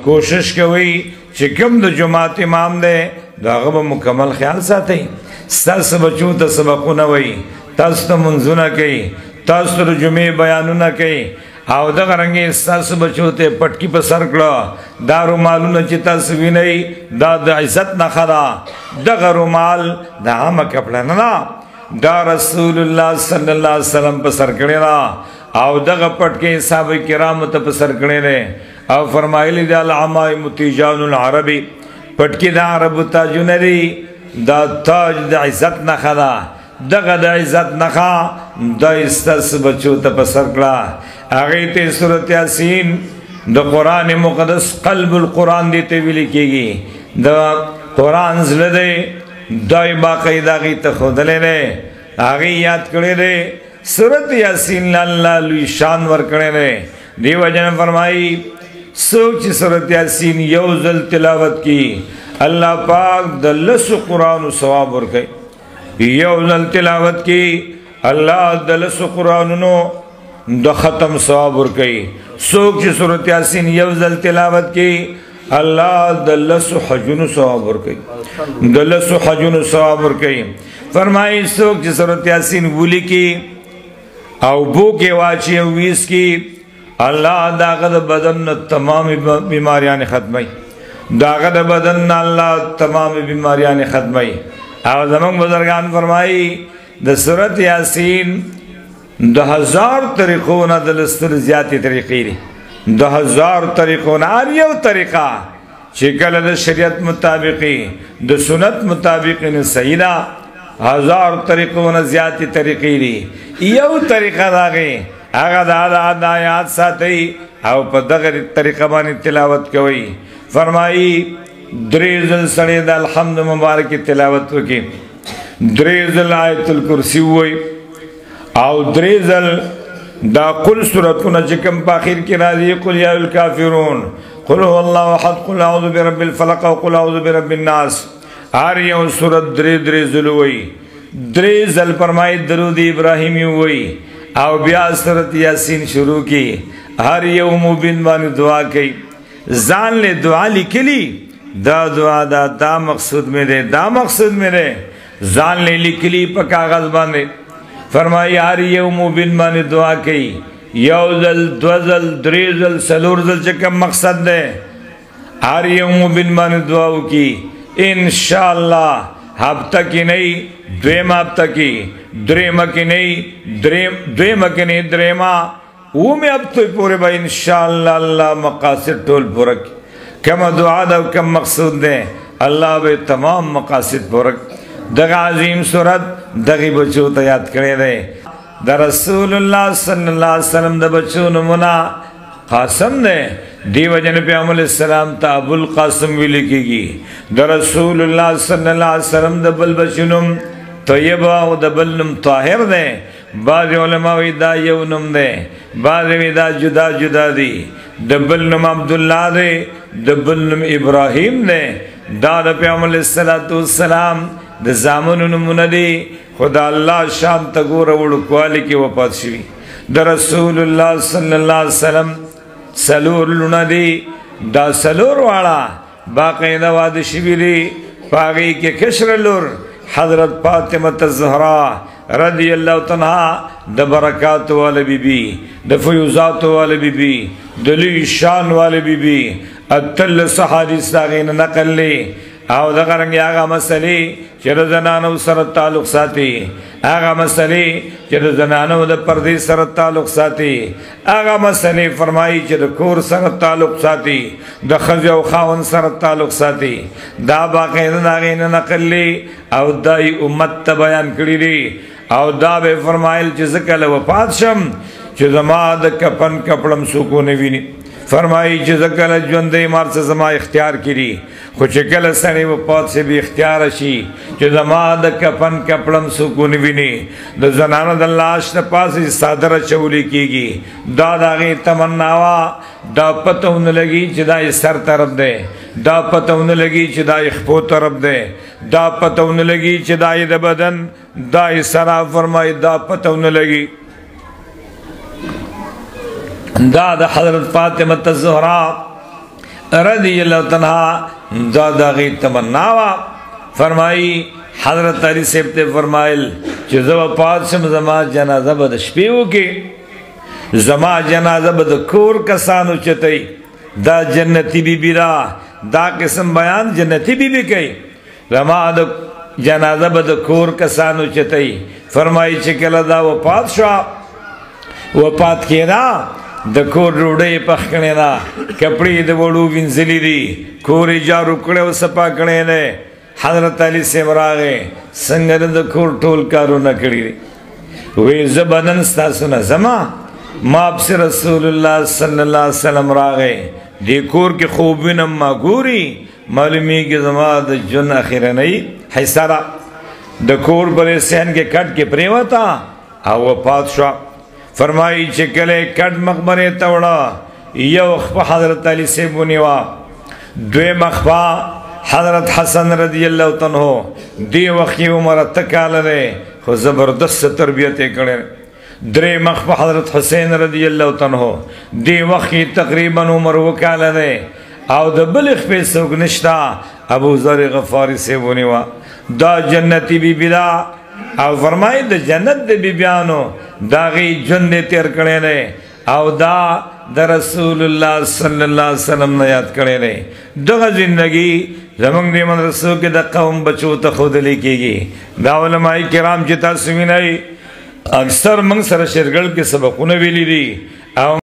کوشش کوي چې کوم د جماعت امام دی داغه به مکمل خیال ساتي ستاسو بچو ته سبقونه وي تاسو ته منځونه کوي تاسو ته جمعې بیانونه کوي او دغه رنګې ستاسو بچو ته پټکی په سر کړه دا رومالونه چې تاسو وینئ دا د عزت نښه ده دغه رومال د عامه کپړه نه دا رسول الله صلی الله علیه وسلم په سر کړی ده او دغه پټکی صحابه کرامو ته په سر کړی دی او فرمایلی د العمائم تیجان العربی پټکی د عربو تاجونه دي دا تاج د عزت نښه ده دغه د عزت نښه د ستاسو بچو ته په سر کړه هغې ته سورت یاسین د قرآن مقدس قلب القرآن دی ته ویل کېږي د قرآن زړه دی دای باقاعده هغې ته ښودلی دی هغې یاد کړی دی سورت یاسین الله لوی شان ورکړی دی دې وجه نه فرمایي څوک چې سورت یاسین یو ځل تلاوت کی الله پاک د لسو قرآنو ثواب ورکوي یو ځل تلاوت کی الله د لسو قرآنونو د ختم ثواب ورکوي څوک چې سورت یاسین یو ځل تلاوت کی الله د لسو حجونو ثواب ورکوي د لسو حجونو ثواب ورکوي فرمایي څوک چې سورت یاسین ولیکي او بو کې واچي او ویس کی الله داغه د بدن تمام بیماریاں ختمي داغه د بدن الله تمام بیماریاں ختمي او زمون بزرگان فرمایي د سورت یاسین د 1000 طریقو نه د لستر زیاتې طریقې دي د 1000 طریقو نه هر یو طریقه چې کله د شریعت مطابقي د سنت مطابق نه صحیح ده 1000 طریقو نه زیاتې طریقې دي یو طریقه داغه هغه د آیات ساتي او په دغه طریقه باندې تلاوت کوي فرمایي درې ځل سړی د الحمد مبارک تلاوت وکي درې ځل آیت الکرسی وای او درې ځل دا کل سورتونه چې کوم په اخر کې راځي قل یا الکافرون قل هو الله احد قل اعوذ برب الفلق او قل اعوذ برب الناس هر یو سورت درې ځل وای درې ځل فرمایي درود ابراهیمی وای او بیا سورت یاسین شروع کی هر یو مؤمن باندې دعا کوي ځان له دعا لیکلی دا دعا دا مقصود میں دے دا مقصود میں دے ځان له لیکلی په کاغذ باندې فرمایي هر یو مؤمن باندې دعا کوي یو ځل دو ځل درې ځل څلور ځل چې کوم مقصد ده هر یو مؤمن باندې دعا وکي ان شاء الله هفته کې نه دویم هفته کې درېمه کې نه دویمه کې نه درېمه اومه هفته پورې به ان شاء الله الله مقاصد ټول پوره کما دعا دا کم مقصود ده الله به تمام مقاصد پوره دغه عظیم صورت دغه بچو ته یاد کړی دی د رسول الله صلی الله علیه وسلم د بچو نمونه قاسم ده دیو جن پیغمبر السلام ته ابو القاسم ویل کیږي د رسول الله صلی الله علیه وسلم د بل بچنم طیب او د بل نم طاهر ده بعض علماء وی دا یو نم ده بعض وی دا جدا جدا دي د بل نم عبد الله ده د بل نم ابراهیم ده دا د پیغمبر السلام د زامنو نمونه دي خدا الله شان ته ګور وړو کوالی کې وفات شوی د رسول الله صلی الله علیه وسلم سلور لونه دي دا سلور واړه باقاعده واده شوی دي پاغي کې کشر لور حضرت فاطمه الزهرا رضی الله تعالی د برکات واله بیبي د فیوزات واله بیبي د لوی شان واله بیبي اتل صحابي ساغین نقل لی او دغه رنګ هغه مسلې چې د زنانو سره تعلق ساتي هغه مسلې چې د زنانو د پردې سره تعلق ساتي هغه مسلې فرمایي چې د کور سره تعلق ساتي د ښځې او خاوند سره تعلق ساتي دا باقاعده د هغې نه نقل لی او دای امت ته بیان کړي دي او دا به فرمایل چې زه کله وفات شم چې زما د کفن کپړم څوک ونه ویني فرمایي چې زه کله ژوندی مار څه زما اختیار کړي خو چې کله سړی وفات شي بې اختیاره شي چې زما د کفن کپړم څوک ونه ویني د زنانو د لاش نه پاسې څادر اچولی کېږي دا د هغې تمنا وه دا پته ونه لګي چې دا یې سر طرف دی دا پته ونه لګي چې دا یې خپو طرف دی دا پته ونه لګي چې دا یې د بدن دا یې سره فرمایي دا پته ونه لګي دا د حضرت فاطمه الزهرا رضی اللہ تنہا زیادہ غی تمناوا فرمائی حضرت علی صاحب تے فرمائل چې زو پات شم زما جنازه بد شپیو کې زما جنازه بد کور کسانو چتای دا جنتی بی بی را دا قسم بیان جنتی بی بی کئی زما دا جنازه بد کور کسانو چتای فرمائی چې کله دا وفات شو وفات کینا د کور روډې پخکړې نا کپڑے د وړو وینځلې دي کور جارو کړو صفا کړې نه حضرت علی سے مراغه څنګه د کور ټول کارونه کړی وې زبدن تاسو نه زما ما رسول الله صلی الله علیه وسلم راغه د کور کې خوبونه ما ګوري معلومی کې زما د جن اخیره نه حسره د کور بلې سین کې کټ کې پریوتا او وفات شو فرمائی چې کله کټ مقبره ته وړه یو خپل حضرت علی سے بنیوا دوی مخفا حضرت حسن رضی اللہ عنہ دی وقتی عمر تکال لے خو زبردست تربیت کڑے درے مخفا حضرت حسین رضی اللہ عنہ دی وقتی تقریبا عمر وکال لے او د بلخ پہ سوک نشتا ابو ذر غفاری سے بنیوا دا جنتی بی بی دا او فرمائی دا جنت دا بی بیانو دا غی جن دے تیر کڑے لے او دا دا رسول اللہ صلی اللہ علیہ وسلم نیاد کرے رہے دغا زندگی زمان دی من رسول کے دا قوم بچو تا خود لکے گی دا علماء کرام جتا سمینائی اکثر منگ سر شرگل کے سبقون ویلی دی